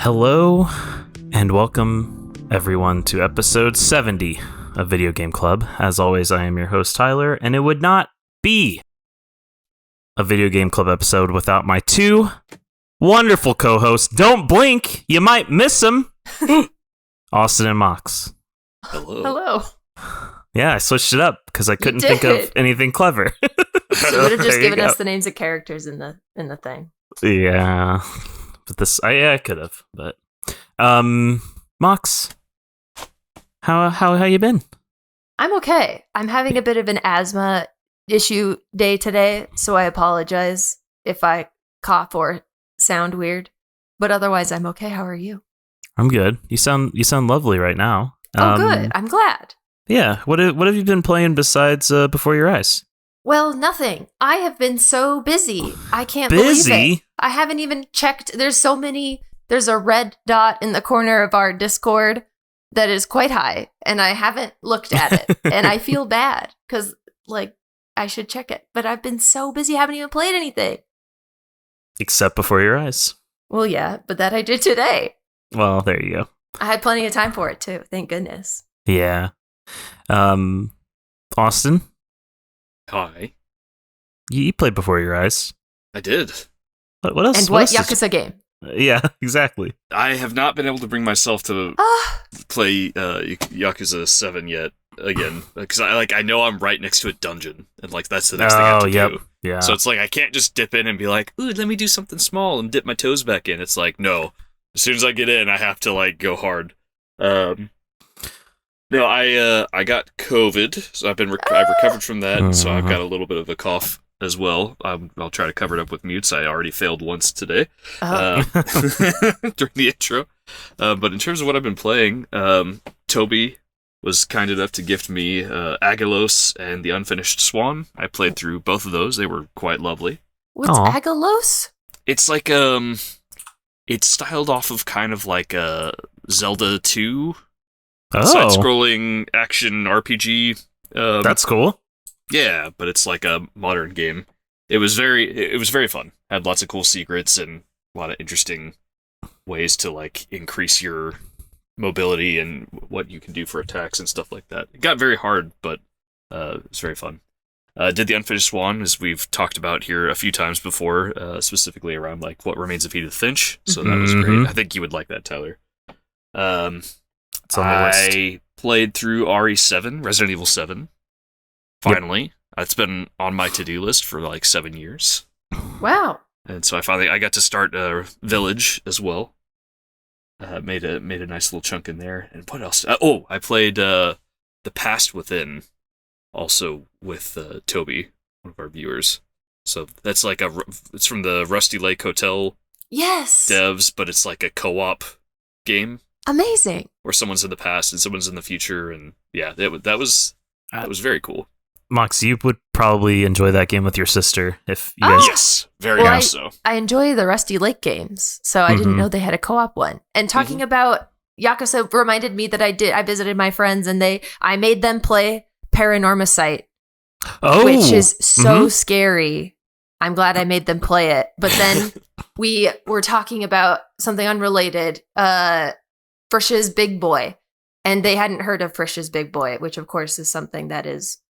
Hello, and welcome everyone to episode 70 of Video Game Club. As always, I am your host, Tyler, and it would not be a Video Game Club episode without my two wonderful co-hosts. Don't blink, you might miss them. Austin and Mox. Hello. Hello. Yeah, I switched it up because I couldn't think of anything clever. So would have just given us the names of characters in the thing. Yeah, but this, I could have, but Mox, how you been? I'm okay. I'm having a bit of an asthma issue day today, so I apologize if I cough or sound weird. But otherwise, I'm okay. How are you? I'm good. You sound lovely right now. Oh, good. I'm glad. Yeah. What have you been playing besides Before Your Eyes? Well, nothing. I have been so busy. I can't Busy? believe it. I haven't even checked. There's a red dot in the corner of our Discord that is quite high, and I haven't looked at it. And I feel bad because, I should check it. But I've been so busy, I haven't even played anything. Except Before Your Eyes. Well, yeah, but that I did today. Well, there you go. I had plenty of time for it, too. Thank goodness. Yeah. Austin, Hi. you played Before Your Eyes. I did. What else? And what else Yakuza game? Yeah, exactly. I have not been able to bring myself to Ah, play Yakuza 7 yet again because I know I'm right next to a dungeon and that's the next thing I have to do. Yeah. So it's I can't just dip in and be like, "Ooh, let me do something small and dip my toes back in." It's no. As soon as I get in, I have to go hard. No, I got COVID, so I've recovered from that, so I've got a little bit of a cough as well. I'll try to cover it up with mutes. I already failed once today during the intro. But in terms of what I've been playing, Toby was kind enough to gift me Agalos and The Unfinished Swan. I played through both of those. They were quite lovely. what's Aw. Agalos? It's it's styled off of kind of like a Zelda 2 side-scrolling action RPG. That's cool. Yeah, but it's like a modern game. It was very fun. Had lots of cool secrets and a lot of interesting ways to increase your mobility and what you can do for attacks and stuff like that. It got very hard, but it was very fun. Did The Unfinished Swan, as we've talked about here a few times before, specifically around What Remains of Edith Finch. So that was great. I think you would like that, Tyler. It's on the list. I played through RE7, Resident Evil 7. Finally. Yep. It's been on my to-do list for 7 years. Wow. And so I got to start Village as well. Made a nice little chunk in there. And what else? I played The Past Within, also with Toby, one of our viewers. So that's it's from the Rusty Lake Hotel Yes. devs, but it's like a co-op game. Amazing. Where someone's in the past and someone's in the future, and yeah, that was very cool. Mox, you would probably enjoy that game with your sister if you guys. Yes, very much so. I enjoy the Rusty Lake games, so I didn't know they had a co-op one. And talking about Yakuza reminded me that I visited my friends and I made them play Paranormasight, which is so scary. I'm glad I made them play it. But then we were talking about something unrelated, Frisch's Big Boy. And they hadn't heard of Frisch's Big Boy, which of course is something that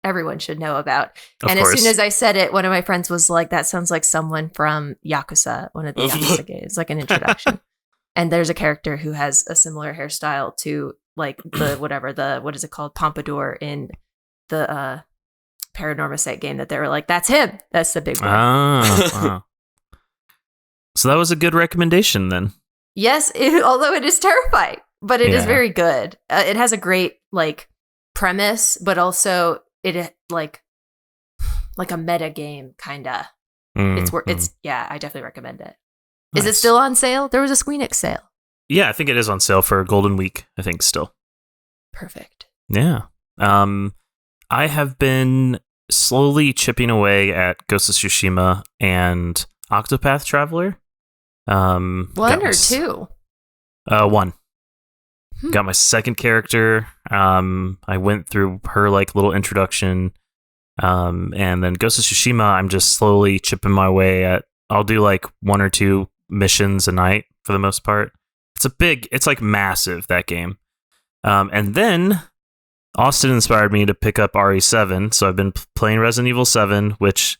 everyone should know about. And as soon as I said it, one of my friends was like, that sounds like someone from Yakuza, one of the Yakuza games, like an introduction. And there's a character who has a similar hairstyle to what is it called? Pompadour in the Paranormasight game that they were like, that's him. That's the Big Boy. Wow. So that was a good recommendation then. Yes, although it is terrifying. But it is very good. It has a great premise, but also it like a meta game kinda. It's I definitely recommend it. Nice. Is it still on sale? There was a Squeenix sale. Yeah, I think it is on sale for Golden Week. I think still. Perfect. Yeah. I have been slowly chipping away at Ghost of Tsushima and Octopath Traveler. One or two? One. Got my second character. I went through her little introduction. And then Ghost of Tsushima, I'm just slowly chipping my way at. I'll do one or two missions a night for the most part. It's like massive, that game. And then Austin inspired me to pick up RE7, so I've been playing Resident Evil 7, which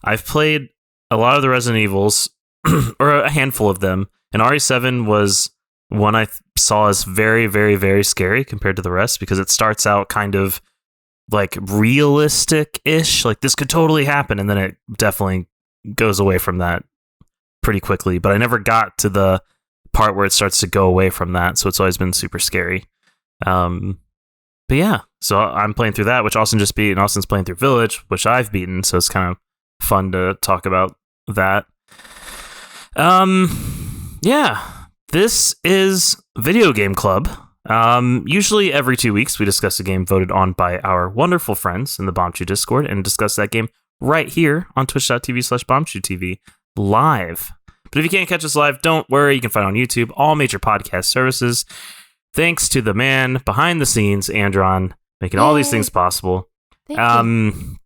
I've played a lot of the Resident Evils, or a handful of them, and RE7 was one I saw as very, very, very scary compared to the rest, because it starts out kind of like realistic-ish, like this could totally happen, and then it definitely goes away from that pretty quickly, but I never got to the part where it starts to go away from that, so it's always been super scary. But yeah, so I'm playing through that, which Austin just beat, and Austin's playing through Village, which I've beaten, so it's kind of fun to talk about that. Yeah, this is Video Game Club. Usually every 2 weeks we discuss a game voted on by our wonderful friends in the Bombchu Discord and discuss that game right here on twitch.tv/BombchuTV live. But if you can't catch us live, don't worry, you can find on YouTube, all major podcast services. Thanks to the man behind the scenes, Andron, making all these things possible. Thank you.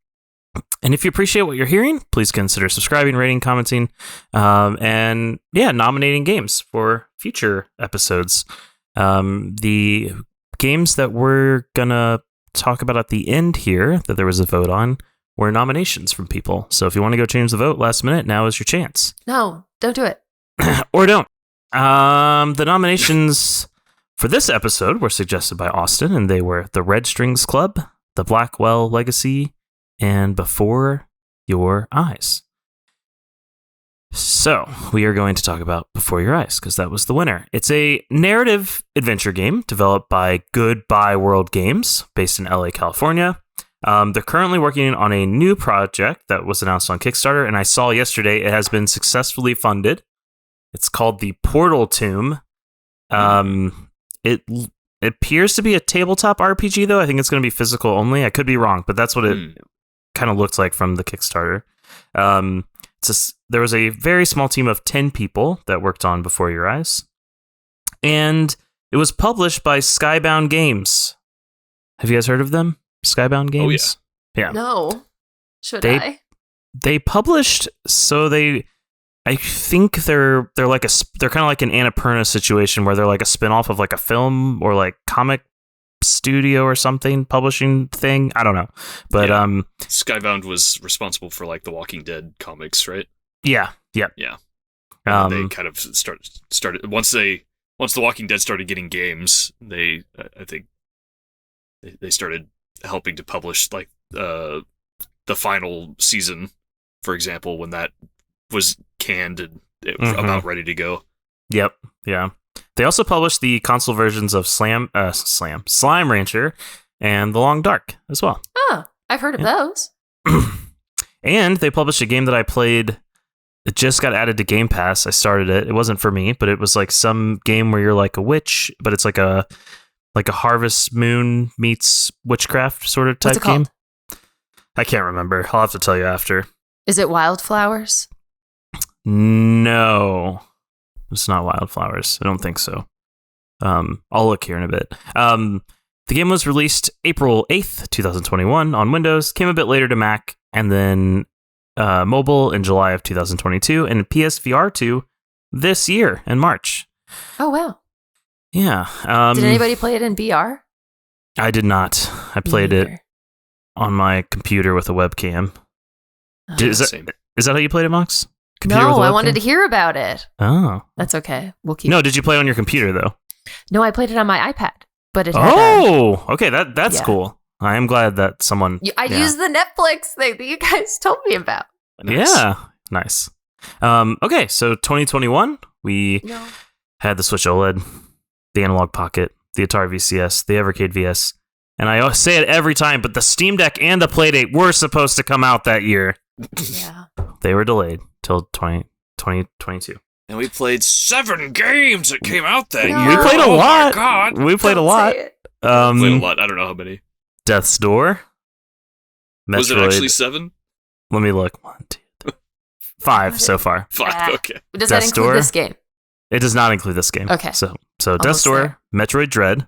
And if you appreciate what you're hearing, please consider subscribing, rating, commenting, and nominating games for future episodes. The games that we're gonna talk about at the end here, that there was a vote on, were nominations from people. So if you want to go change the vote last minute, now is your chance. No, don't do it. Or don't. The nominations for this episode were suggested by Austin, and they were The Red Strings Club, The Blackwell Legacy, and Before Your Eyes. So, we are going to talk about Before Your Eyes, because that was the winner. It's a narrative adventure game developed by Goodbye World Games, based in LA, California. They're currently working on a new project that was announced on Kickstarter, and I saw yesterday it has been successfully funded. It's called the Portal Tomb. It appears to be a tabletop RPG, though. I think it's going to be physical only. I could be wrong, but that's what it kind of looked like from the Kickstarter. There was a very small team of 10 people that worked on Before Your Eyes, and it was published by Skybound Games. Have you guys heard of them? Skybound Games? Oh, yeah. No. Should I? They published, I think they're kind of like an Annapurna situation where they're like a spinoff of like a film or like comic studio or something, publishing thing. I don't know, but Skybound was responsible for like the Walking Dead comics, right? Yeah. They kind of started once the Walking Dead started getting games. I think they started helping to publish like the final season, for example, when that was canned and it was about ready to go. Yep. Yeah. They also published the console versions of Slime Rancher and The Long Dark as well. Oh, I've heard of those. And they published a game that I played. It just got added to Game Pass. I started it. It wasn't for me, but it was like some game where you're like a witch, but it's like a Harvest Moon meets witchcraft sort of type What's it called? game. I can't remember. I'll have to tell you after. Is it Wildflowers? No, it's not Wildflowers. I don't think so. I'll look here in a bit. The game was released April 8th, 2021 on Windows, came a bit later to Mac, and then mobile in July of 2022, and PSVR 2 this year in March. Oh, wow. Yeah. Did anybody play it in VR? I did not. I played it on my computer with a webcam. Is that how you played it, Mox? No, I wanted to hear about it. Oh. That's okay. We'll keep No, did you play it on your computer, though? No, I played it on my iPad, but it had okay, that's cool. I am glad that someone... I used the Netflix thing that you guys told me about. Nice. Yeah, nice. Okay, so 2021, we had the Switch OLED, the Analog Pocket, the Atari VCS, the Evercade VS, and I say it every time, but the Steam Deck and the Playdate were supposed to come out that year. Yeah. They were delayed till 2022. And we played 7 games that came out that year. We played a lot. My God. We played a lot. Played a lot. I don't know how many. Death's Door. Metroid. Was it actually 7? Let me look. 1, 2, 3. 5 so far. 5, okay. Does that include this game? It does not include this game. Okay. So Death's Door, Metroid Dread,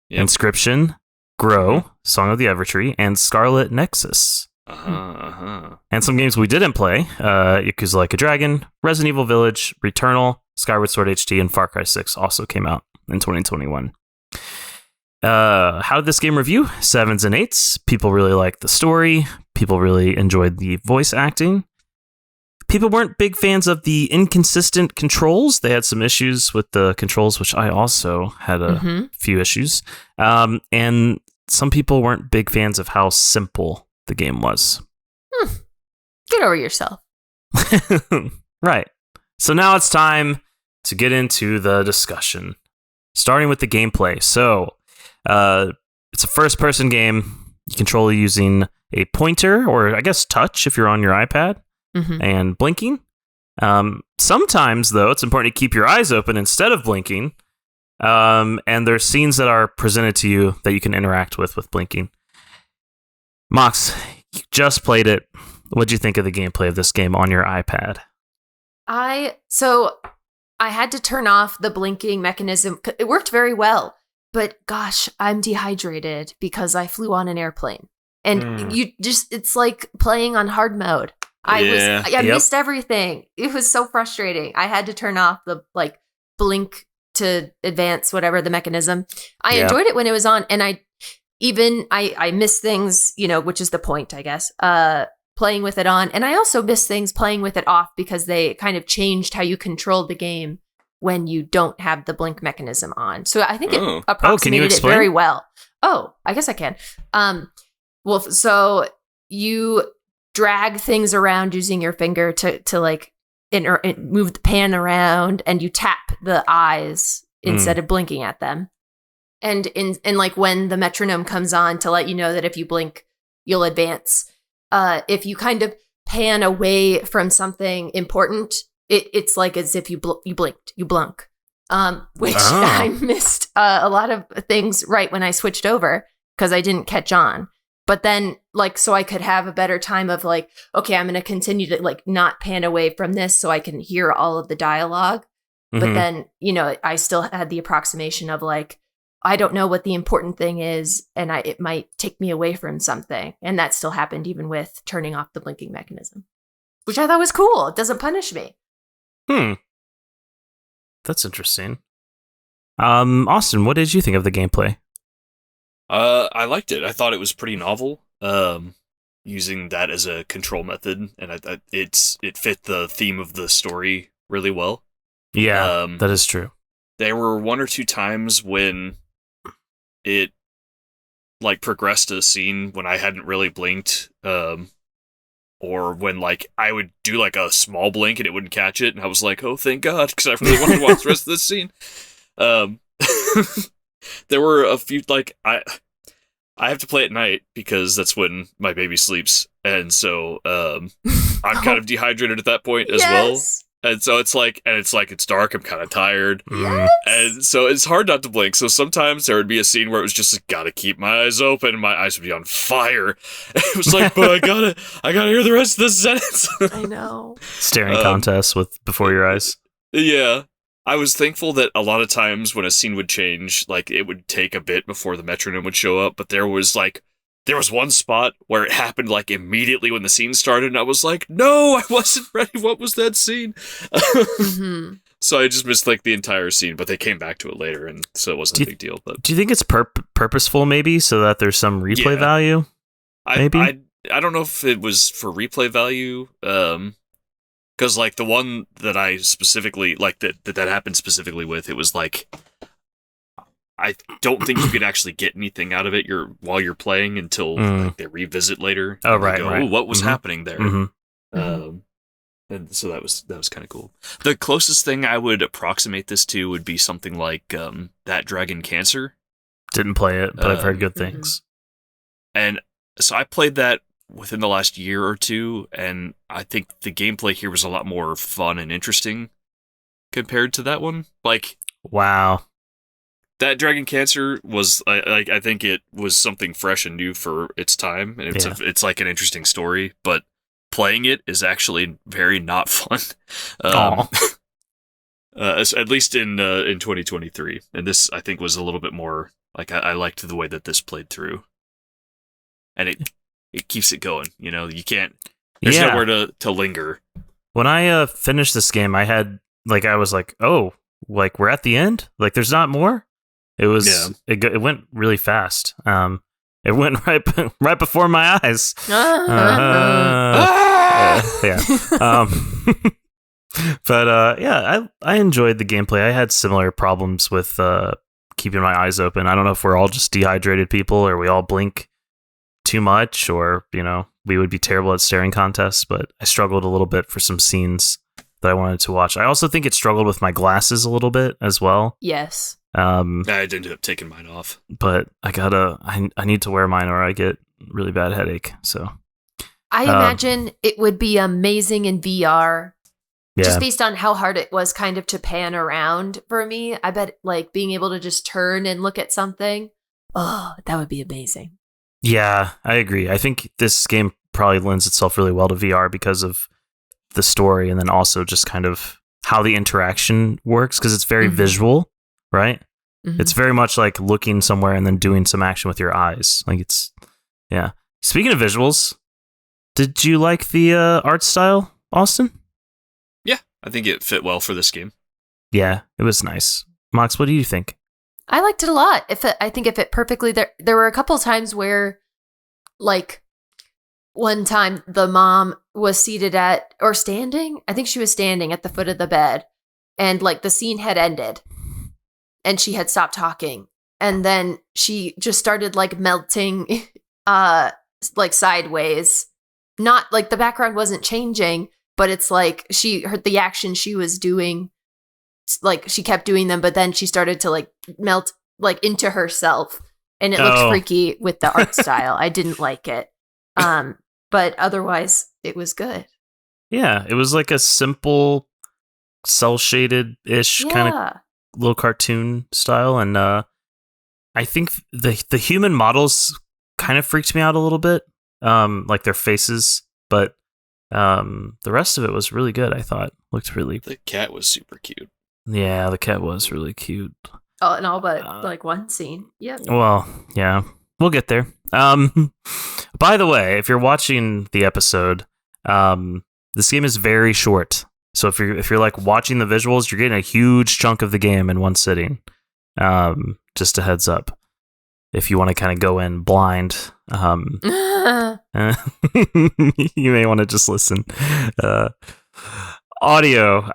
Inscription, Grow, Song of the Evertree, and Scarlet Nexus. And some games we didn't play, Yakuza Like a Dragon, Resident Evil Village, Returnal, Skyward Sword HD, and Far Cry 6 also came out in 2021. How did this game review? 7s and 8s. People really liked the story. People really enjoyed the voice acting. People weren't big fans of the inconsistent controls. They had some issues with the controls, which I also had a few issues. And some people weren't big fans of how simple the game was. Get over yourself. Right. So now it's time to get into the discussion, starting with the gameplay. So it's a first-person game. You control using a pointer, or I guess touch if you're on your iPad, and blinking. Sometimes, though, it's important to keep your eyes open instead of blinking. And there's scenes that are presented to you that you can interact with blinking. Mox, you just played it. What'd you think of the gameplay of this game on your iPad? I had to turn off the blinking mechanism. It worked very well, but gosh, I'm dehydrated because I flew on an airplane. And it's like playing on hard mode. I missed everything. It was so frustrating. I had to turn off the blink to advance, whatever the mechanism. I enjoyed it when it was on, and I missed things, which is the point, I guess. Playing with it on, and I also miss things playing with it off because they kind of changed how you control the game when you don't have the blink mechanism on. So I think it approximated it very well. Oh, I guess I can. Well, so you drag things around using your finger to move the pan around, and you tap the eyes instead of blinking at them. And when the metronome comes on to let you know that if you blink, you'll advance. If you kind of pan away from something important, it's like as if you blinked, you blunk. Which I missed a lot of things right when I switched over because I didn't catch on. But then, so I could have a better time of okay, I'm going to continue to not pan away from this so I can hear all of the dialogue. But then, I still had the approximation of I don't know what the important thing is, and it might take me away from something. And that still happened even with turning off the blinking mechanism, which I thought was cool. It doesn't punish me. That's interesting. Austin, what did you think of the gameplay? I liked it. I thought it was pretty novel, using that as a control method, and it fit the theme of the story really well. Yeah, that is true. There were one or two times when it progressed a scene when I hadn't really blinked, or when I would do a small blink and it wouldn't catch it, and I was like, oh, thank God, because I really wanted to watch the rest of this scene. There were a few I have to play at night because that's when my baby sleeps, and so I'm kind of dehydrated at that point as well. And so it's it's dark, I'm kind of tired. Yes. And so it's hard not to blink. So sometimes there would be a scene where it was just gotta keep my eyes open, and my eyes would be on fire. And it was but I gotta hear the rest of this sentence. I know. Staring contests before your eyes. Yeah. I was thankful that a lot of times when a scene would change, it would take a bit before the metronome would show up, but there was one spot where it happened immediately when the scene started, and I was like, no, I wasn't ready. What was that scene? So I just missed the entire scene, but they came back to it later, and so it wasn't a big deal. But do you think it's purposeful, maybe, so that there's some replay value? Maybe I don't know if it was for replay value. Because the one that I specifically that happened specifically with, it was I don't think you could actually get anything out of it while you're playing until they revisit later. Oh, right, go, right. Ooh, what was happening there? And so that was kind of cool. The closest thing I would approximate this to would be something like That Dragon Cancer. Didn't play it, but I've heard good things. And so I played that within the last year or two, and I think the gameplay here was a lot more fun and interesting compared to that one. Wow. That Dragon Cancer was, I think it was something fresh and new for its time, and it's an interesting story, but playing it is actually very not fun. At least in 2023. And this, I think, was a little bit more, I liked the way that this played through. And it keeps it going, you can't, there's nowhere to linger. When I finished this game, I had like I was like, oh, like we're at the end. Like there's not more. It was it went really fast. It went right before my eyes. Yeah. But yeah, I enjoyed the gameplay. I had similar problems with keeping my eyes open. I don't know if we're all just dehydrated people, or we all blink too much, or we would be terrible at staring contests. But I struggled a little bit for some scenes that I wanted to watch. I also think it struggled with my glasses a little bit as well. Yes. I ended up taking mine off, but I need to wear mine or I get really bad headache. So I imagine it would be amazing in VR. Yeah. Just based on how hard it was kind of to pan around for me. I bet like being able to just turn and look at something. Oh, that would be amazing. Yeah, I agree. I think this game probably lends itself really well to VR because of the story, and then also just kind of how the interaction works, because it's very visual, right? Mm-hmm. It's very much like looking somewhere and then doing some action with your eyes. Like yeah. Speaking of visuals, did you like the art style, Austin? Yeah, I think it fit well for this game. Yeah, it was nice. Mox, what do you think? I liked it a lot. I think it fit perfectly. There were a couple times where, like, one time the mom was seated or standing. I think she was standing at the foot of the bed, and like the scene had ended, and she had stopped talking, and then she just started like melting, like sideways. Not like the background wasn't changing, but it's like she heard the action she was doing. Like she kept doing them, but then she started to like melt like into herself, and it looked freaky with the art style. I didn't like it. But otherwise it was good. Yeah, it was like a simple cell shaded ish kind of little cartoon style, and I think the human models kind of freaked me out a little bit, like their faces, but the rest of it was really good. I thought looked really. The cat was super cute. Yeah, the cat was really cute. Oh, and all but like one scene. Yep. Well, yeah, we'll get there. By the way, if you're watching the episode, this game is very short. So if you're like watching the visuals, you're getting a huge chunk of the game in one sitting. Just a heads up, if you want to kind of go in blind, you may want to just listen. Audio.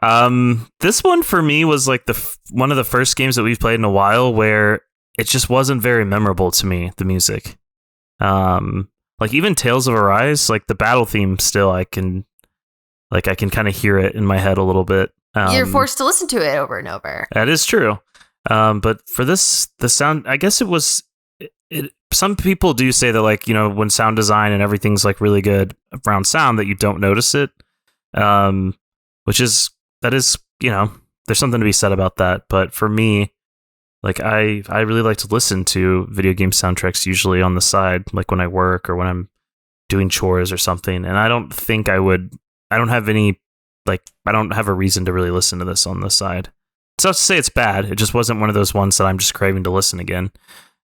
This one for me was like one of the first games that we've played in a while where it just wasn't very memorable to me, the music. Like even Tales of Arise, like the battle theme still I can kind of hear it in my head a little bit. You're forced to listen to it over and over. That is true. But for this, the sound, I guess it was some people do say that, like, when sound design and everything's like really good around sound, that you don't notice it. That is, there's something to be said about that. But for me, like I really like to listen to video game soundtracks usually on the side, like when I work or when I'm doing chores or something. And I don't have a reason to really listen to this on the side. It's not to say it's bad. It just wasn't one of those ones that I'm just craving to listen again.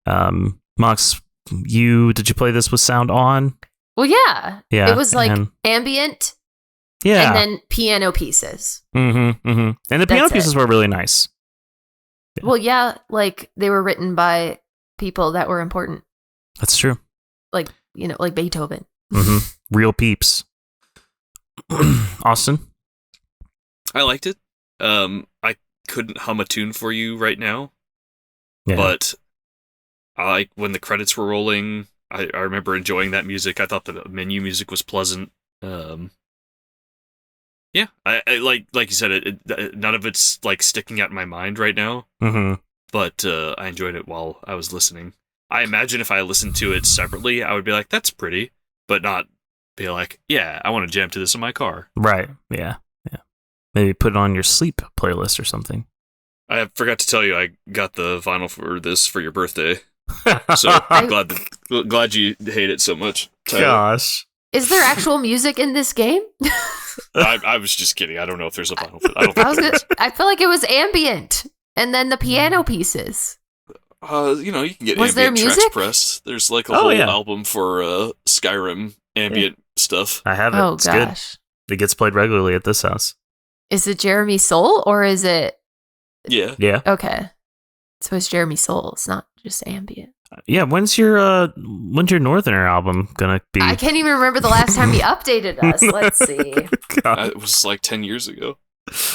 Mox, did you play this with sound on? Well, yeah. Yeah. It was like ambient. Yeah. And then piano pieces. Mm-hmm. Mm-hmm. And the piano pieces were really nice. Yeah. Well, yeah, like they were written by people that were important. That's true. Like, like Beethoven. Mm-hmm. Real peeps. Austin? I liked it. I couldn't hum a tune for you right now. Yeah. But when the credits were rolling, I remember enjoying that music. I thought the menu music was pleasant. Yeah, I like you said, none of it's like sticking out in my mind right now. Mm-hmm. But I enjoyed it while I was listening. I imagine if I listened to it separately, I would be like, "That's pretty," but not be like, "Yeah, I want to jam to this in my car." Right? Yeah. Maybe put it on your sleep playlist or something. I forgot to tell you, I got the vinyl for this for your birthday, so I'm glad you hate it so much, Tyler. Gosh. Is there actual music in this game? I was just kidding. I don't know if there's a vinyl for that. I feel like it was ambient, and then the piano pieces. You can get was ambient there music? tracks press. There's like a whole album for Skyrim ambient stuff. I have it. Oh it's gosh, good. It gets played regularly at this house. Is it Jeremy Soule or is it? Yeah. Yeah. Okay. So it's Jeremy Soule. It's not just ambient. Yeah, when's your Northerner album gonna be? I can't even remember the last time he updated us. Let's see. It was like 10 years ago.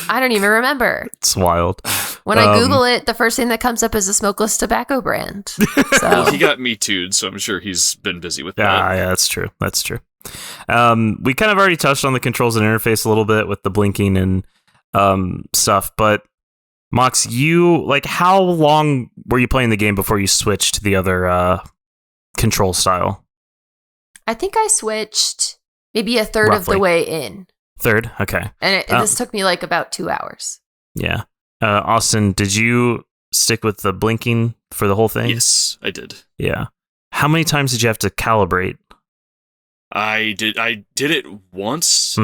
I don't even remember. It's wild. When I Google it, the first thing that comes up is a smokeless tobacco brand. So Well, he got Me Too'd, so I'm sure he's been busy with that. Yeah, that's true. That's true. We kind of already touched on the controls and interface a little bit with the blinking and stuff, but Mox, how long were you playing the game before you switched to the other control style? I think I switched maybe a third of the way in. Third? Okay. And this took me like about 2 hours. Yeah. Austin, did you stick with the blinking for the whole thing? Yes, I did. Yeah. How many times did you have to calibrate? I did it once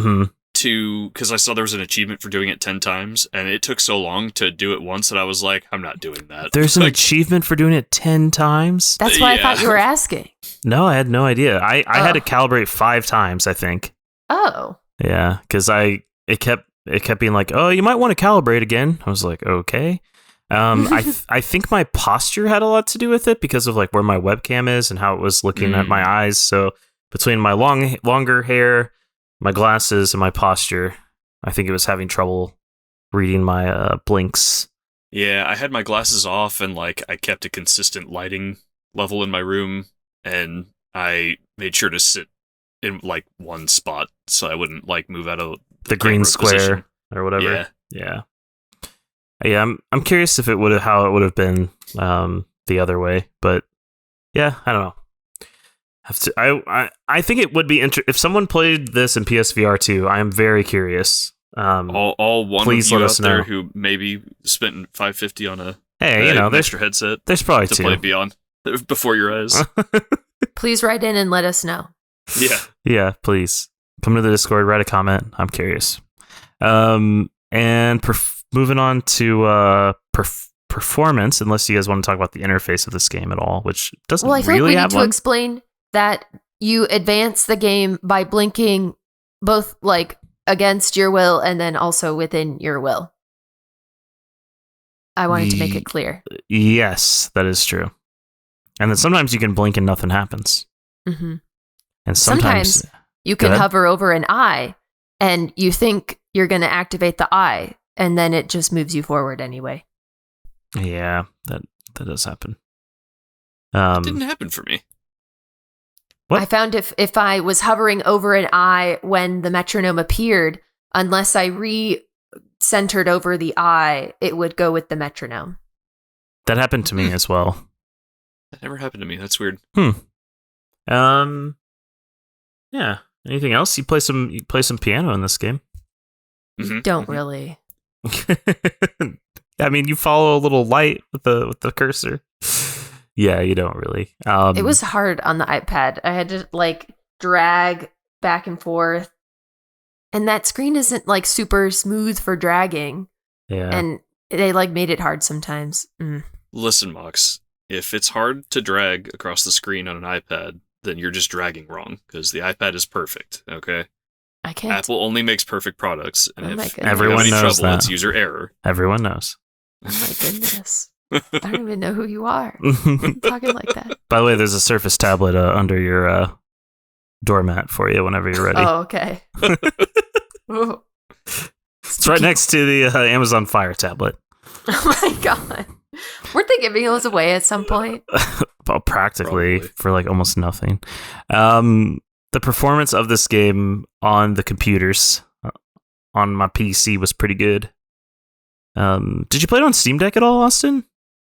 because I saw there was an achievement for doing it 10 times, and it took so long to do it once that I was like, I'm not doing that. There's an achievement for doing it 10 times? That's why I thought you were asking. No, I had no idea. I had to calibrate 5 times, I think. Oh. Yeah, because it kept being like, oh, you might want to calibrate again. I was like, okay. I think my posture had a lot to do with it because of like where my webcam is and how it was looking at my eyes. So between my longer hair, my glasses, and my posture, I think it was having trouble reading my blinks. Yeah, I had my glasses off and like I kept a consistent lighting level in my room, and I made sure to sit in like one spot so I wouldn't like move out of the green square position. Or whatever. Yeah. I'm curious if how it would have been the other way, but yeah, I don't know. I think it would be if someone played this in PSVR 2. I am very curious. All one please of you let out us there know. who maybe spent $550 on an extra headset. There's probably to 2 play Beyond before your eyes. Please write in and let us know. Yeah, please come to the Discord, write a comment. I'm curious. And moving on to performance, unless you guys want to talk about the interface of this game at all, which doesn't Well, I feel really like we have need to explain that you advance the game by blinking both like against your will and then also within your will. I wanted to make it clear. Yes, that is true. And then sometimes you can blink and nothing happens. Mm-hmm. And sometimes you can hover over an eye and you think you're going to activate the eye, and then it just moves you forward anyway. Yeah, that does happen. It didn't happen for me. What? I found if I was hovering over an eye when the metronome appeared, unless I re-centered over the eye, it would go with the metronome. That happened to me as well. That never happened to me. That's weird. Yeah. Anything else? You play some piano in this game? Don't really. I mean, you follow a little light with the cursor. Yeah, you don't really. It was hard on the iPad. I had to like drag back and forth, and that screen isn't like super smooth for dragging. Yeah, and they like made it hard sometimes. Listen, Mox, if it's hard to drag across the screen on an iPad, then you're just dragging wrong, because the iPad is perfect. Okay. I can't. Apple only makes perfect products, and if everyone you have any knows trouble, that. it's user error. Everyone knows. Oh my goodness. I don't even know who you are. Talking like that. By the way, there's a Surface tablet under your doormat for you whenever you're ready. Oh, okay. Ooh. It's right next to the Amazon Fire tablet. Oh my god. Weren't they giving those away at some point? Well, practically. Probably. For like almost nothing. The performance of this game on the computers on my PC was pretty good. Did you play it on Steam Deck at all, Austin?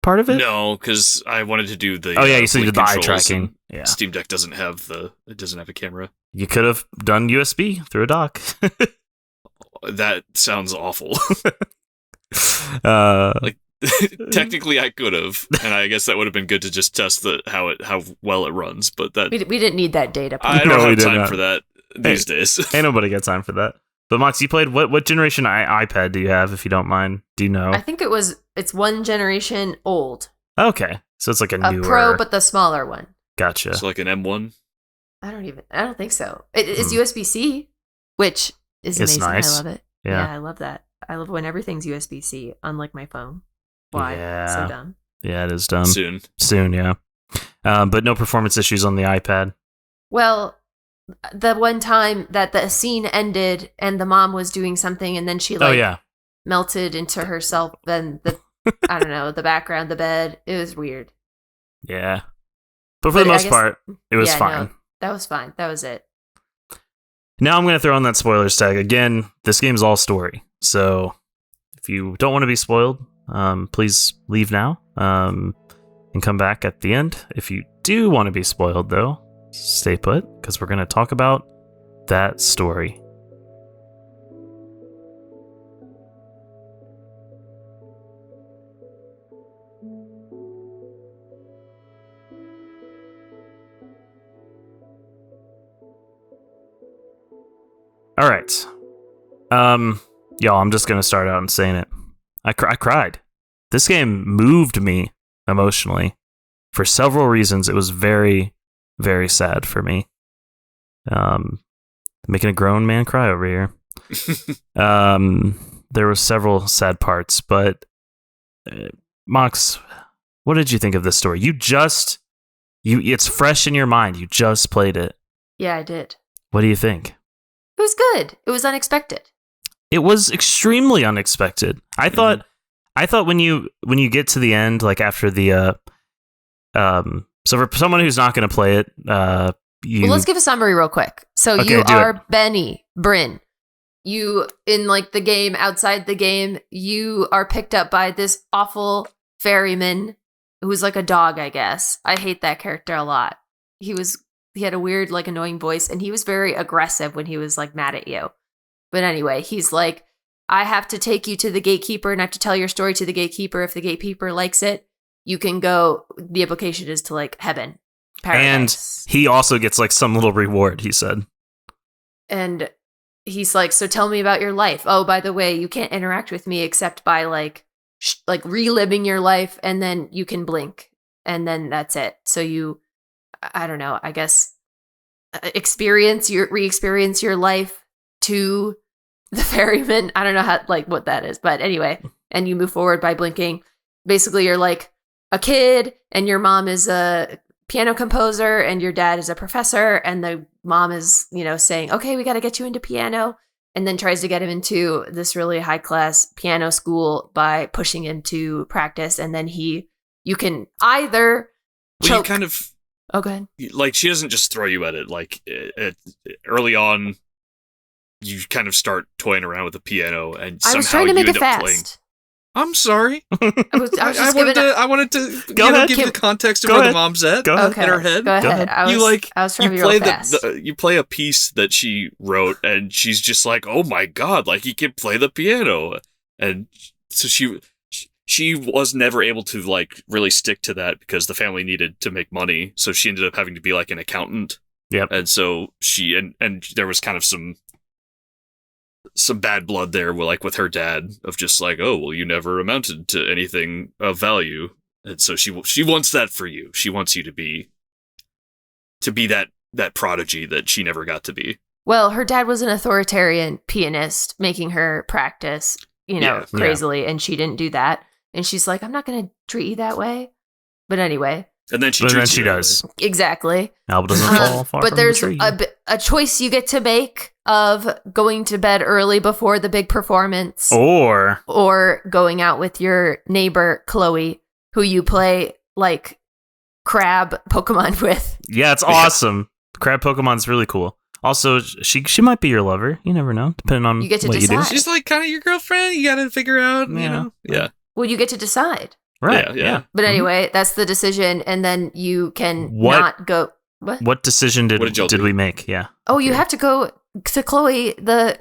Part of it? No, because I wanted to do the. Oh yeah, you said you did the eye controls, tracking. and Yeah, Steam Deck doesn't have a camera. you could have done USB through a dock. That sounds awful. Like Technically, I could have, and I guess that would have been good to just test how well it runs. But that We didn't need that data. I point. don't No, we have did time not. for that these days. ain't nobody got time for that. But Mox, you played what generation iPad do you have, if you don't mind? Do you know? I think it's one generation old. Okay, so it's like a newer. Pro, but the smaller one. Gotcha. It's like an M1. I don't think so. It is USB-C, which is It's amazing. nice. I love it. Yeah, I love that. I love when everything's USB-C, unlike my phone. Why? Yeah. So dumb. Yeah, it is dumb. Soon, yeah. But no performance issues on the iPad. Well, the one time that the scene ended and the mom was doing something and then she melted into herself and I don't know, the background, the bed. It was weird. Yeah. But for the most part, it was fine. No, that was fine. That was it. Now I'm going to throw on that spoilers tag. Again, this game's all story. So if you don't want to be spoiled, please leave now and come back at the end. If you do want to be spoiled, though, stay put, because we're going to talk about that story. All right. Y'all, I'm just going to start out and saying it. I cried. This game moved me emotionally for several reasons. It was very, very sad for me. Making a grown man cry over here. There were several sad parts, but Mox, what did you think of this story? It's fresh in your mind. You just played it. Yeah, I did. What do you think? It was good. It was unexpected. It was extremely unexpected. I thought when you get to the end, like after the so for someone who's not going to play it, well, let's give a summary real quick. So you are Benny Bryn. You in like the game, outside the game, you are picked up by this awful ferryman who's like a dog, I guess. I hate that character a lot. He had a weird, like, annoying voice, and he was very aggressive when he was, like, mad at you. But anyway, he's like, I have to take you to the gatekeeper, and I have to tell your story to the gatekeeper. If the gatekeeper likes it, you can go. The implication is to, like, heaven, paradise. And he also gets, like, some little reward, he said. And he's like, so tell me about your life. Oh, by the way, you can't interact with me except by, like reliving your life, and then you can blink, and then that's it. So I don't know, I guess re-experience your life to the ferryman. I don't know how, like, what that is, but anyway, and you move forward by blinking. Basically, you're like a kid and your mom is a piano composer and your dad is a professor, and the mom is, saying, okay, we got to get you into piano, and then tries to get him into this really high class piano school by pushing him to practice. And then you can either choke. Oh, go ahead. Like, she doesn't just throw you at it. Like, early on, you kind of start toying around with the piano, and somehow I was trying to make it fast. Playing. I'm sorry. I wanted to give the context of where the mom's at in her head. Go ahead. I was trying to be real fast. You play a piece that she wrote, and she's just like, "Oh my god! Like, he can play the piano," and so she was never able to, like, really stick to that because the family needed to make money. So she ended up having to be like an accountant. Yep. And so she, and there was kind of some bad blood there, with her dad, of just like, oh, well, you never amounted to anything of value. And so she wants that for you. She wants you to be that prodigy that she never got to be. Well, her dad was an authoritarian pianist making her practice, crazily. And she didn't do that. And she's like, I'm not going to treat you that way. But anyway. And then she does. Exactly. Apple doesn't fall far but from there's the tree. a choice you get to make of going to bed early before the big performance. Or going out with your neighbor, Chloe, who you play, like, crab Pokemon with. Yeah, it's awesome. Crab Pokemon's really cool. Also, she might be your lover. You never know, depending on you get to what decide. you do. She's like kind of your girlfriend. You got to figure out, Yeah. Well, you get to decide. Right. Yeah. But anyway, that's the decision, and then you can not go. What decision did we make? Yeah. Oh, you have to go to Chloe, the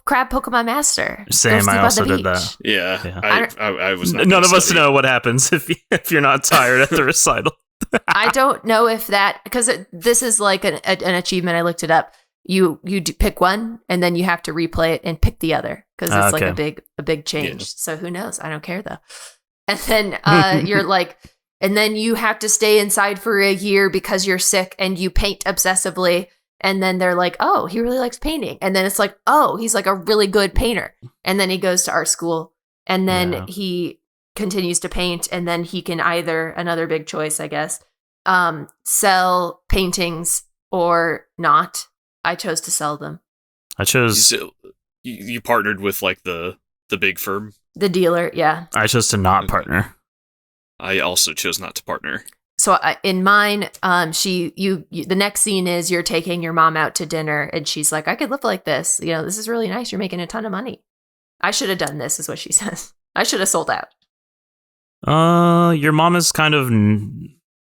crab Pokemon master. Same. I also did that. Yeah. I was not. None of us know what happens if you're not tired at the recital. I don't know if that, because this is like an achievement. I looked it up. You pick one, and then you have to replay it and pick the other, because it's like a big change. Yeah. So who knows? I don't care though. And then you're like, and then you have to stay inside for a year because you're sick, and you paint obsessively, And then they're like, oh, he really likes painting. And then it's like, oh, he's like a really good painter. And then he goes to art school and then he continues to paint. And then he can either, another big choice, I guess, sell paintings or not. I chose to sell them. I chose... You partnered with like the big firm? The dealer, yeah. I chose to not partner. I also chose not to partner. So in mine, the next scene is you're taking your mom out to dinner and she's like, I could live like this. You know, this is really nice. You're making a ton of money. I should have done this, is what she says. I should have sold out. Your mom is kind of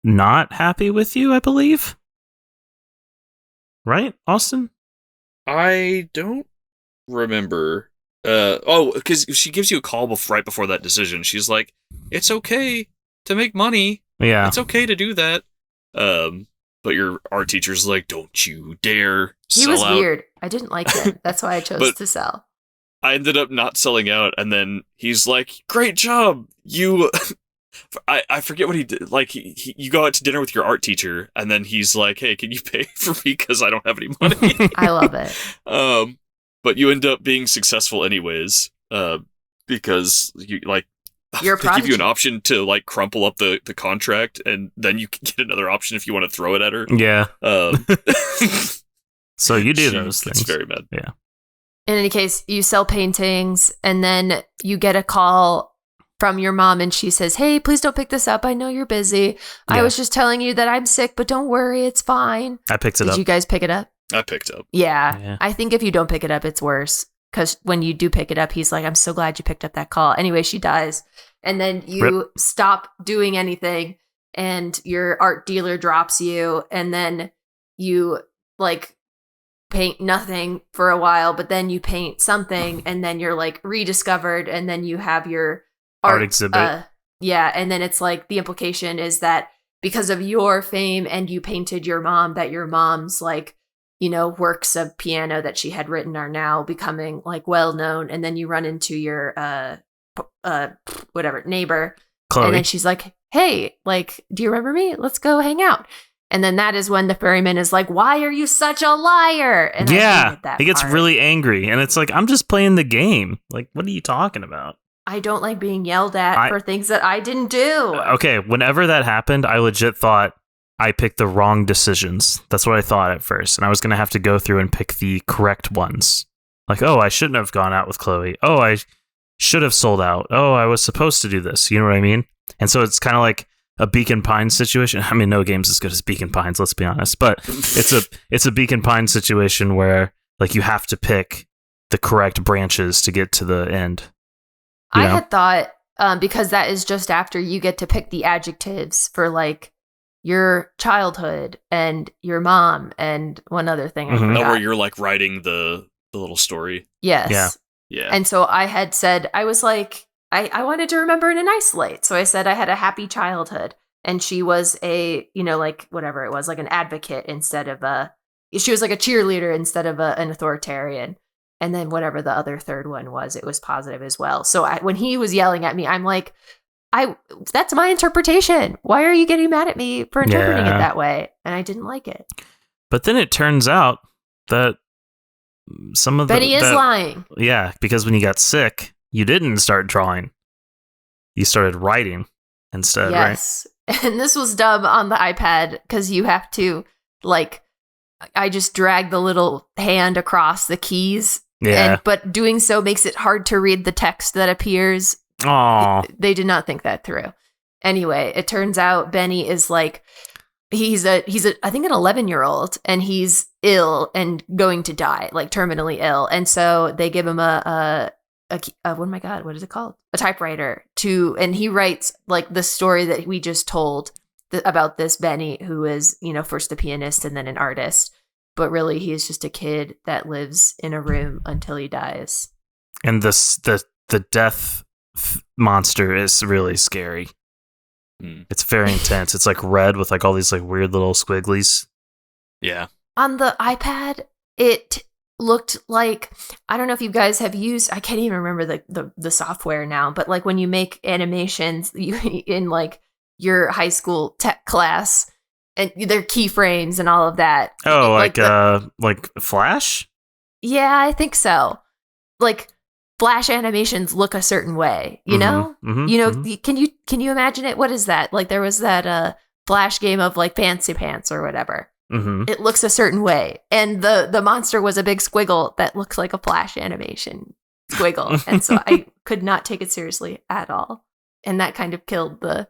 not happy with you, I believe. Right, Austin? I don't remember. Because she gives you a call right before that decision. She's like, it's okay to make money. Yeah. It's okay to do that. But your art teacher's like, don't you dare He sell was out. weird. I didn't like it. That's why I chose to sell. I ended up not selling out, and then he's like, great job. You... I forget what he did. Like, you go out to dinner with your art teacher, and then he's like, hey, can you pay for me because I don't have any money? I love it. But you end up being successful anyways, because you like You're a they give you an prodigy. option to like crumple up the contract, and then you can get another option if you want to throw it at her. Yeah. So you do She those gets things. very mad. Yeah. In any case, you sell paintings and then you get a call from your mom and she says, hey, please don't pick this up. I know you're busy. I Yeah. was just telling you that I'm sick, but don't worry. It's fine. I picked it Did up. you guys pick it up? I picked up. Yeah. I think if you don't pick it up, it's worse. Because when you do pick it up, he's like, I'm so glad you picked up that call. Anyway, she dies. And then you stop doing anything and your art dealer drops you. And then you like paint nothing for a while, but then you paint something and then you're like rediscovered. And then you have your Art exhibit. Yeah. And then it's like the implication is that because of your fame and you painted your mom, that your mom's like, you know, works of piano that she had written are now becoming like well known. And then you run into your neighbor, Chloe. and then she's like, hey, like, do you remember me? Let's go hang out. And then that is when the ferryman is like, why are you such a liar? And I hated that he gets part. really angry, and it's like, I'm just playing the game. Like, what are you talking about? I don't like being yelled at for things that I didn't do. Okay, whenever that happened, I legit thought I picked the wrong decisions. That's what I thought at first. And I was going to have to go through and pick the correct ones. Like, oh, I shouldn't have gone out with Chloe. Oh, I should have sold out. Oh, I was supposed to do this. You know what I mean? And so it's kind of like a Beacon Pines situation. I mean, no game's as good as Beacon Pines, let's be honest. But it's a Beacon Pines situation where like you have to pick the correct branches to get to the end. I had thought, because that is just after you get to pick the adjectives for like your childhood and your mom and one other thing. I forgot. Where you're like writing the little story. Yes. Yeah. And so I had said, I was like, I wanted to remember in a nice light. So I said I had a happy childhood. And she was a, you know, like whatever it was, like an advocate instead of she was like a cheerleader instead of an authoritarian. And then whatever the other third one was, it was positive as well. So when he was yelling at me, I'm like, that's my interpretation. Why are you getting mad at me for interpreting it that way? And I didn't like it. But then it turns out that some of Betty is lying. Yeah, because when you got sick, you didn't start drawing. You started writing instead, yes. Right? And this was dumb on the iPad because you have to, like, I just drag the little hand across the keys. Yeah. But doing so makes it hard to read the text that appears. Aw. They did not think that through. Anyway, it turns out Benny is like, he's I think an 11-year-old, and he's ill and going to die, like terminally ill. And so they give him a oh my God, what is it called? A typewriter and he writes like the story that we just told about this Benny, who is, you know, first a pianist and then an artist. But really, he is just a kid that lives in a room until he dies. And the death monster is really scary. It's very intense. It's like red with like all these like weird little squigglies. Yeah. On the iPad, it looked like, I don't know if you guys have used, I can't even remember the software now, but like when you make animations in like your high school tech class, and their keyframes and all of that. Oh, like Flash? Yeah, I think so. Like Flash animations look a certain way, you know? Can you imagine it? What is that? Like there was that Flash game of like Fancy Pants or whatever. It looks a certain way. And the monster was a big squiggle that looks like a Flash animation squiggle. And so I could not take it seriously at all. And that kind of killed the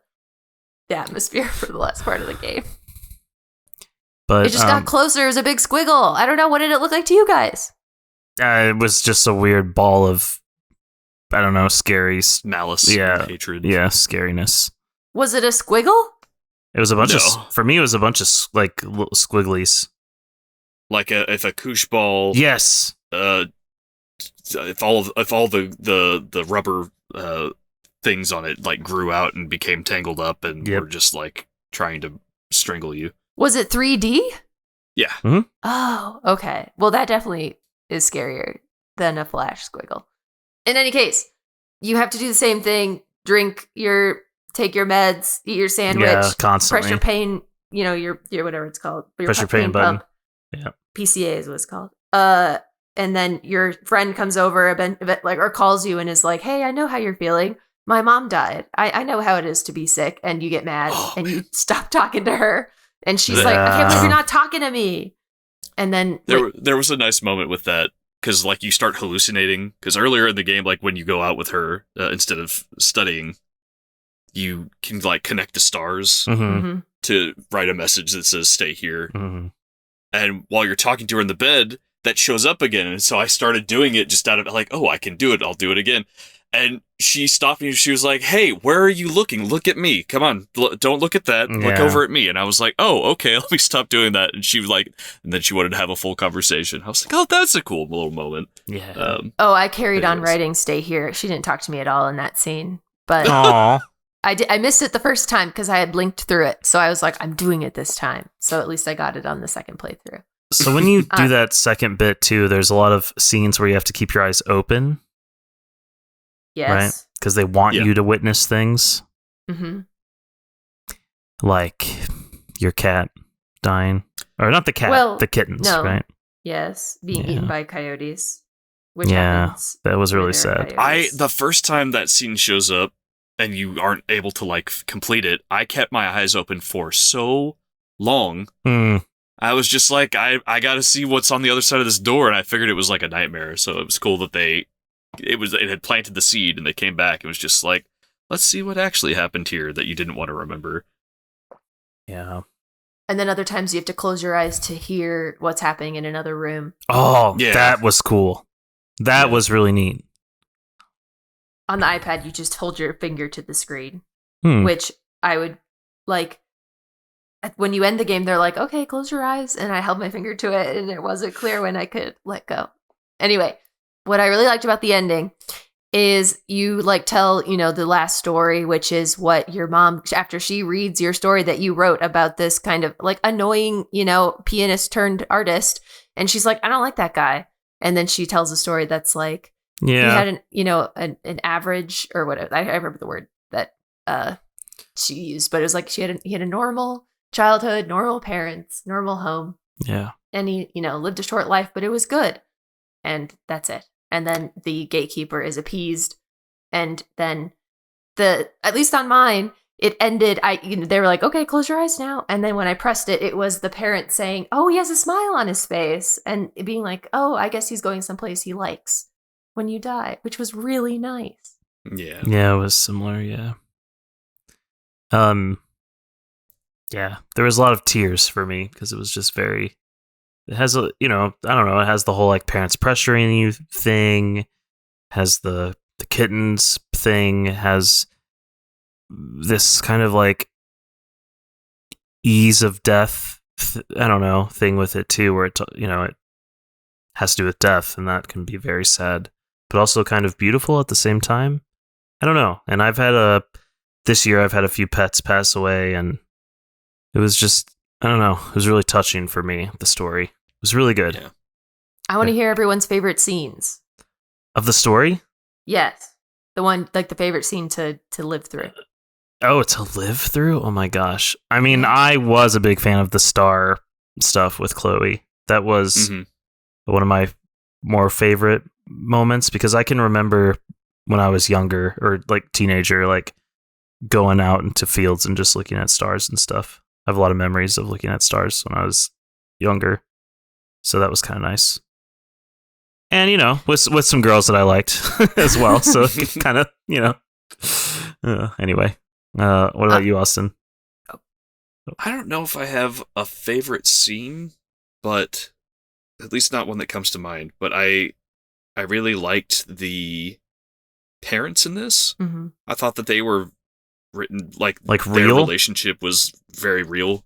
atmosphere for the last part of the game. But it just got closer as a big squiggle. I don't know. What did it look like to you guys? It was just a weird ball of, I don't know, scary malice, hatred. Yeah, scariness. Was it a squiggle? It was a bunch of, for me, it was a bunch of like little squigglies. Like if a koosh ball. Yes. If all the rubber things on it like grew out and became tangled up and were just like trying to strangle you. Was it 3D? Yeah. Mm-hmm. Oh, okay. Well, that definitely is scarier than a Flash squiggle. In any case, you have to do the same thing. Take your meds, eat your sandwich, constantly. Pressure pain, your whatever it's called. Your pressure pain button. Pump. Yeah. PCA is what it's called. And then your friend comes over or calls you and is like, "Hey, I know how you're feeling. My mom died. I know how it is to be sick." And you get mad and you stop talking to her. And she's like, "I can't believe you're not talking to me." And then there was a nice moment with that because like you start hallucinating because earlier in the game, like when you go out with her instead of studying, you can like connect the stars to write a message that says "Stay here." And while you're talking to her in the bed, that shows up again. And so I started doing it just out of like, oh, I can do it. I'll do it again. And she stopped me. She was like, "Hey, where are you looking? Look at me. Come on. Don't look at that. Look over at me." And I was like, "Oh, okay. Let me stop doing that." And she was like, and then she wanted to have a full conversation. I was like, "Oh, that's a cool little moment." Yeah. I carried on writing "Stay here." She didn't talk to me at all in that scene, but I missed it the first time because I had blinked through it. So I was like, I'm doing it this time. So at least I got it on the second playthrough. So when you do that second bit too, there's a lot of scenes where you have to keep your eyes open. Yes. Right? Because they want you to witness things. Mm-hmm. Like your cat dying. Or not the cat, the kittens, right? Yes. Being eaten by coyotes. Which happens. That was really sad. The first time that scene shows up and you aren't able to like complete it, I kept my eyes open for so long. I was just like, I gotta see what's on the other side of this door, and I figured it was like a nightmare. So it was cool that it had planted the seed, and they came back. It was just like, let's see what actually happened here that you didn't want to remember. Yeah. And then other times you have to close your eyes to hear what's happening in another room. Oh, yeah. That was cool. That was really neat. On the iPad, you just hold your finger to the screen, which I would like. When you end the game, they're like, "Okay, close your eyes," and I held my finger to it, and it wasn't clear when I could let go. Anyway, what I really liked about the ending is you like tell, the last story, which is what your mom, after she reads your story that you wrote about this kind of like annoying, pianist turned artist, and she's like, "I don't like that guy," and then she tells a story that's like, he had an average or whatever. I remember the word that she used, but it was like he had a normal childhood, normal parents, normal home. Yeah. And he, lived a short life, but it was good. And that's it. And then the gatekeeper is appeased. And then at least on mine, it ended. They were like, "Okay, close your eyes now." And then when I pressed it, it was the parent saying, "Oh, he has a smile on his face," and being like, "Oh, I guess he's going someplace he likes when you die," which was really nice. Yeah. Yeah, it was similar. Yeah. Yeah, there was a lot of tears for me because it was just it has a, I don't know, it has the whole like parents pressuring you thing, has the kittens thing, has this kind of like ease of death, thing with it too, where it has to do with death, and that can be very sad, but also kind of beautiful at the same time. I don't know. And this year I've had a few pets pass away, and it was just, I don't know, it was really touching for me, the story. It was really good. Yeah. I want to hear everyone's favorite scenes. Of the story? Yes. The one, like the favorite scene to live through. Oh, to live through? Oh my gosh. I mean, I was a big fan of the star stuff with Chloe. That was one of my more favorite moments because I can remember when I was younger or like teenager, like going out into fields and just looking at stars and stuff. I have a lot of memories of looking at stars when I was younger. So that was kind of nice. And, you know, with some girls that I liked as well. So kind of, you know, anyway. What about you, Austin? I don't know if I have a favorite scene, but at least not one that comes to mind. But I really liked the parents in this. Mm-hmm. I thought that they were written like real? Their relationship was very real.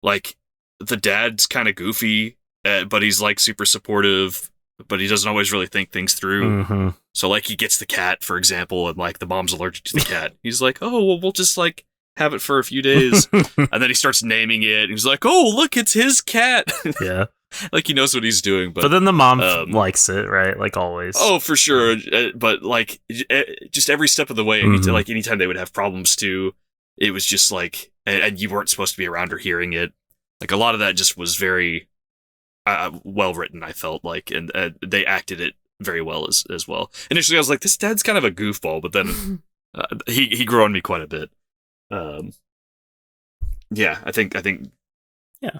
Like the dad's kind of goofy, but he's like super supportive, but he doesn't always really think things through. Mm-hmm. So like he gets the cat, for example, and like the mom's allergic to the cat. He's like, oh, well, we'll just like have it for a few days. And then he starts naming it. And he's like, oh, look, it's his cat. Yeah. Like he knows what he's doing. But then the mom likes it, right? Like always. Oh, for sure. But like just every step of the way, like anytime they would have problems too, it was just like, and you weren't supposed to be around or hearing it. Like a lot of that just was very well written, I felt like, and they acted it very well as well. Initially, I was like, this dad's kind of a goofball, but then he grew on me quite a bit. Yeah, I think the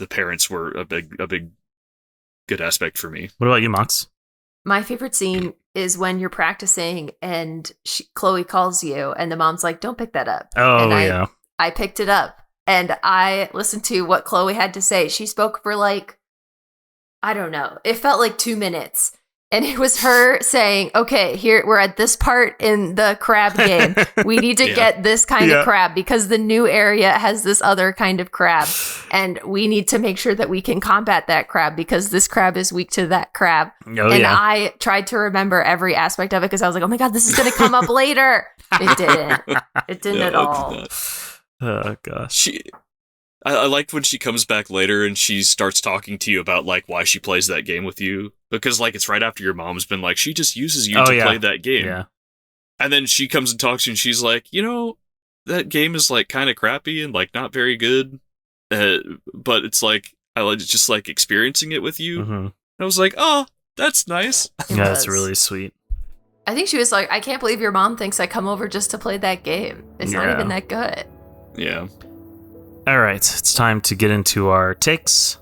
parents were a big good aspect for me. What about you, Mox? My favorite scene is when you're practicing and Chloe calls you, and the mom's like, "Don't pick that up." Oh, and yeah. I picked it up, and I listened to what Chloe had to say. She spoke for like, I don't know. It felt like 2 minutes. And it was her saying, okay, here, we're at this part in the crab game. We need to get this kind of crab because the new area has this other kind of crab. And we need to make sure that we can combat that crab because this crab is weak to that crab. I tried to remember every aspect of it because I was like, oh my God, this is going to come up later. It didn't. It didn't at all. Oh, gosh. I liked when she comes back later and she starts talking to you about like why she plays that game with you, because like it's right after your mom's been like, she just uses you to play that game. Yeah. And then she comes and talks to you and she's like, you know, that game is like kind of crappy and like not very good. But it's like, I like just like experiencing it with you. Mm-hmm. And I was like, oh, that's nice. Yeah, that's really sweet. I think she was like, I can't believe your mom thinks I come over just to play that game. It's not even that good. Yeah. All right, it's time to get into our takes.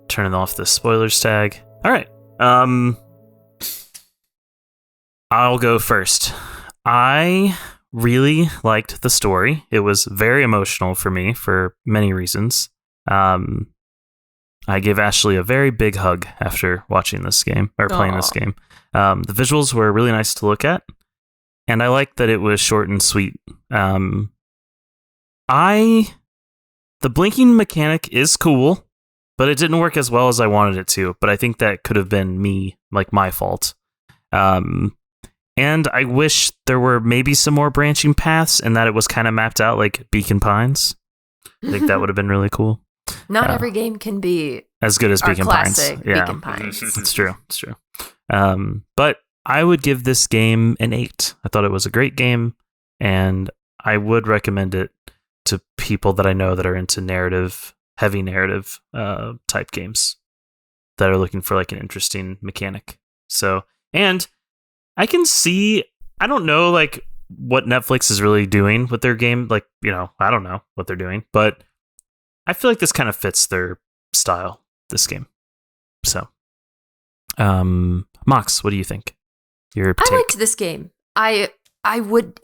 Turning off the spoilers tag. All right. I'll go first. I really liked the story. It was very emotional for me for many reasons. I gave Ashley a very big hug after watching this game or playing this game. The visuals were really nice to look at, and I liked that it was short and sweet. The blinking mechanic is cool, but it didn't work as well as I wanted it to. But I think that could have been me, like my fault. And I wish there were maybe some more branching paths and that it was kind of mapped out like Beacon Pines. I think that would have been really cool. Not every game can be as good as Beacon Pines. Beacon Pines. It's true. It's true. But I would give this game an 8. I thought it was a great game, and I would recommend it to people that I know that are into heavy narrative type games that are looking for like an interesting mechanic. So, and I can see, I don't know, like, what Netflix is really doing with their game. Like, you know, I don't know what they're doing, but I feel like this kind of fits their style, this game. So, Mox, what do you think? Your take? I liked this game. It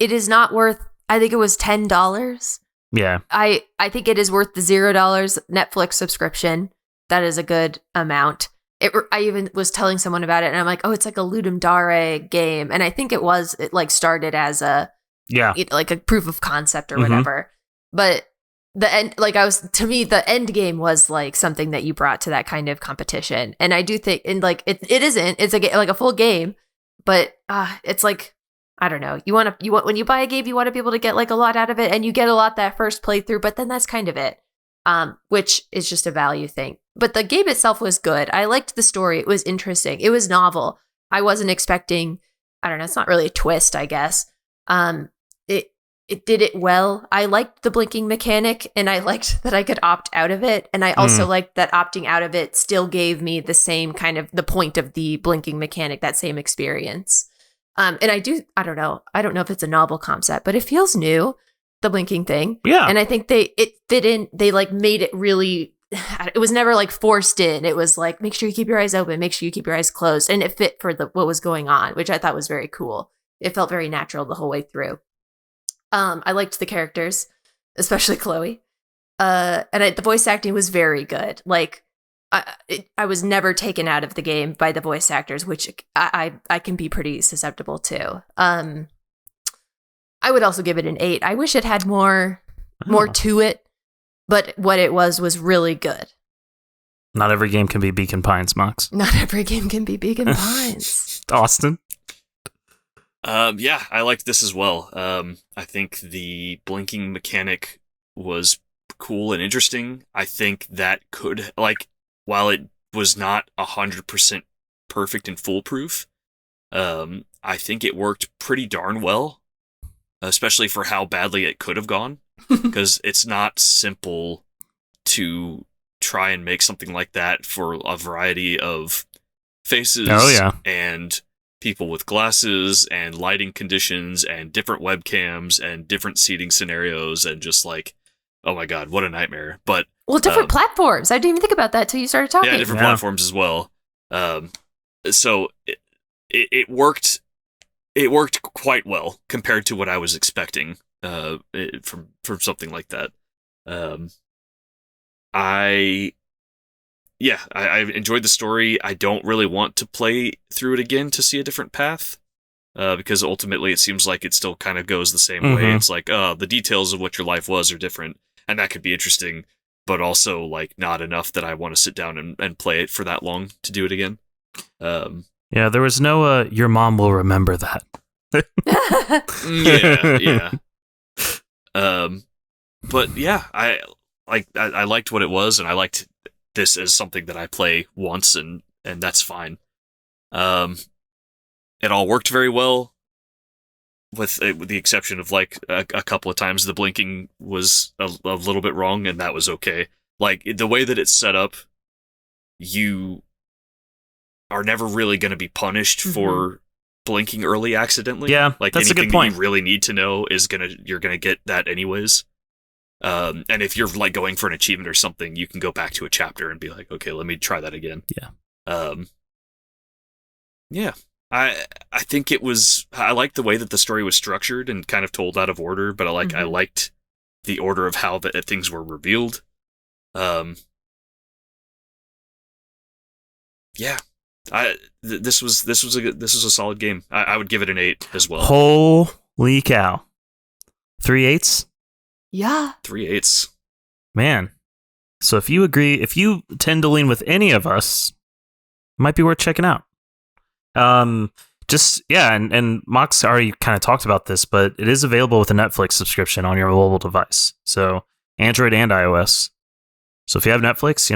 is not worth, I think it was $10. Yeah. I think it is worth the $0 Netflix subscription. That is a good amount. I even was telling someone about it, and I'm like, oh, it's like a Ludum Dare game. And I think it like started as like a proof of concept or whatever. But the end, like to me, the end game was like something that you brought to that kind of competition. And I do think, and like, it isn't, it's like a full game, but it's like, I don't know. You want when you buy a game, you want to be able to get like a lot out of it, and you get a lot that first playthrough, but then that's kind of it. Which is just a value thing. But the game itself was good. I liked the story. It was interesting. It was novel. I wasn't expecting, I don't know, it's not really a twist, I guess. It did it well. I liked the blinking mechanic, and I liked that I could opt out of it. And I also liked that opting out of it still gave me the same kind of the point of the blinking mechanic, that same experience. And I don't know if it's a novel concept, but it feels new, the blinking thing. Yeah. And I think it fit in, they like made it really, it was never like forced in. It was like, make sure you keep your eyes open, make sure you keep your eyes closed. And it fit for what was going on, which I thought was very cool. It felt very natural the whole way through. I liked the characters, especially Chloe. The voice acting was very good. Like, I was never taken out of the game by the voice actors, which I can be pretty susceptible to. I would also give it an 8. I wish it had more to it, but what it was really good. Not every game can be Beacon Pines, Mox. Not every game can be Beacon Pines. Austin? Yeah, I liked this as well. I think the blinking mechanic was cool and interesting. I think that could, like, while it was not 100% perfect and foolproof, I think it worked pretty darn well, especially for how badly it could have gone, because it's not simple to try and make something like that for a variety of faces and people with glasses and lighting conditions and different webcams and different seating scenarios, and just like, oh my god, what a nightmare. But different platforms. I didn't even think about that till you started talking. Yeah, different platforms as well. So it worked. It worked quite well compared to what I was expecting from something like that. I enjoyed the story. I don't really want to play through it again to see a different path, because ultimately it seems like it still kind of goes the same way. It's like, the details of what your life was are different, and that could be interesting, but also like not enough that I want to sit down and play it for that long to do it again. Yeah, there was no your mom will remember that. yeah. But yeah, I liked what it was, and I liked this as something that I play once, and that's fine. It all worked very well, with the exception of like a couple of times the blinking was a little bit wrong, and that was okay. Like, the way that it's set up, you are never really going to be punished for blinking early accidentally. Yeah, like, that's anything a good point. That you really need to know you're gonna get that anyways. And if you're like going for an achievement or something, you can go back to a chapter and be like, okay, let me try that again. Yeah. I think I liked the way that the story was structured and kind of told out of order, but I liked the order of how things were revealed. Yeah. This was a solid game. I would give it an 8 as well. Holy cow. 3 8s? Yeah. 3 8s. Man. So if you tend to lean with any of us, it might be worth checking out. And Mox already kind of talked about this, but it is available with a Netflix subscription on your mobile device. So Android and iOS. So if you have Netflix,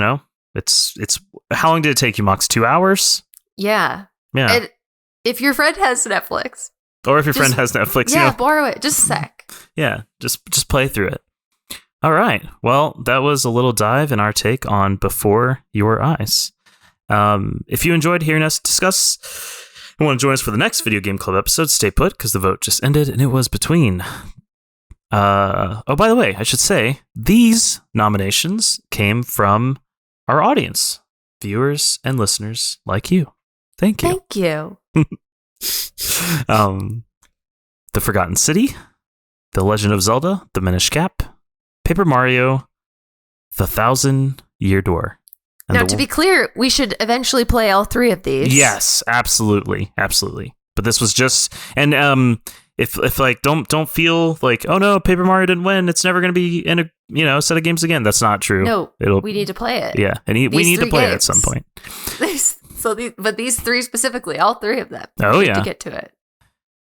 it's how long did it take you, Mox? 2 hours? Yeah. Yeah. And if your friend has Netflix. Or if your friend has Netflix, borrow it. Just a sec. Yeah, just play through it. All right. Well, that was a little dive in our take on Before Your Eyes. If you enjoyed hearing us discuss and want to join us for the next Video Game Club episode, stay put, because the vote just ended, and it was between... by the way, I should say, these nominations came from our audience, viewers and listeners like you. Thank you. Thank you. The Forgotten City, The Legend of Zelda, The Minish Cap, Paper Mario, The 1,000-Year Door. Now, to be clear, we should eventually play all 3 of these. Yes, absolutely. But this was just, and if like don't feel like, oh no, Paper Mario didn't win, it's never going to be in a set of games again. That's not true. No, we need to play it. Yeah, and we need to play it at some point. But these 3 specifically, all 3 of them. Oh yeah, to get to it.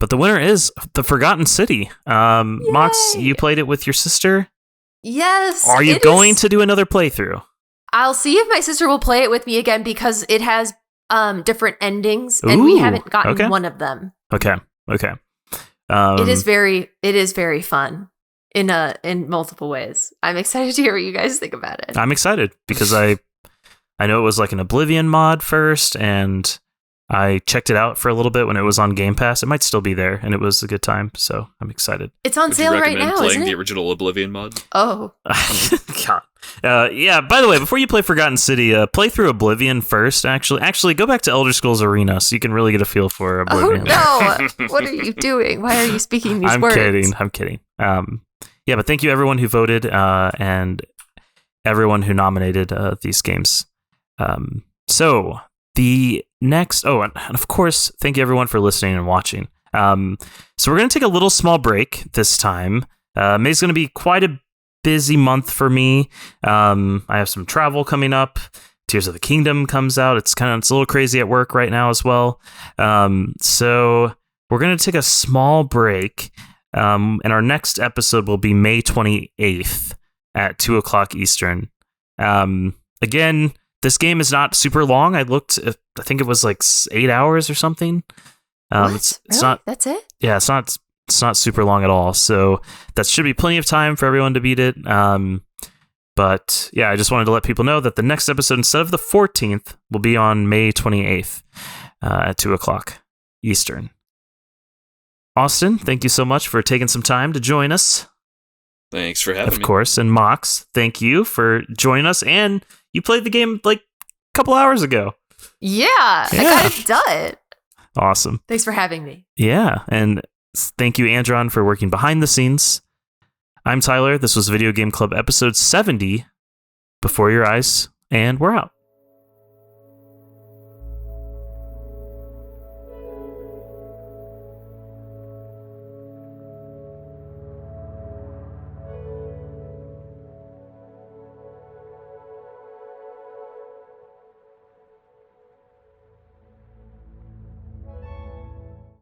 But the winner is The Forgotten City. Mox, you played it with your sister? Yes. Are you going to do another playthrough? I'll see if my sister will play it with me again because it has different endings and we haven't gotten one of them. Okay. It is very fun in multiple ways. I'm excited to hear what you guys think about it. I'm excited because I know it was like an Oblivion mod first, and I checked it out for a little bit when it was on Game Pass. It might still be there, and it was a good time, so I'm excited. It's on sale right now, playing isn't it? the original Oblivion mod? Oh. God. Yeah, by the way, before you play Forgotten City, play through Oblivion first, actually. Actually, go back to Elder Scrolls Arena so you can really get a feel for Oblivion. Oh, no! What are you doing? Why are you speaking these words? I'm kidding. Yeah, but thank you everyone who voted and everyone who nominated these games. So the next, and of course, thank you everyone for listening and watching. So we're going to take a little small break this time. May's going to be quite a busy month for me. I have some travel coming up. Tears of the Kingdom comes out. It's a little crazy at work right now as well. So we're going to take a small break. And our next episode will be May 28th at 2:00 Eastern. Again, this game is not super long. I looked, I think it was like 8 hours or something. It's really? not. That's it? Yeah, it's not super long at all. So that should be plenty of time for everyone to beat it. But yeah, I just wanted to let people know that the next episode, instead of the 14th, will be on May 28th at 2:00 Eastern. Austin, thank you so much for taking some time to join us. Thanks for having me. Of course. And Mox, thank you for joining us. And you played the game like a couple hours ago. Yeah. I got it done. Awesome. Thanks for having me. Yeah. And thank you, Andron, for working behind the scenes. I'm Tyler. This was Video Game Club episode 70. Before Your Eyes. And we're out.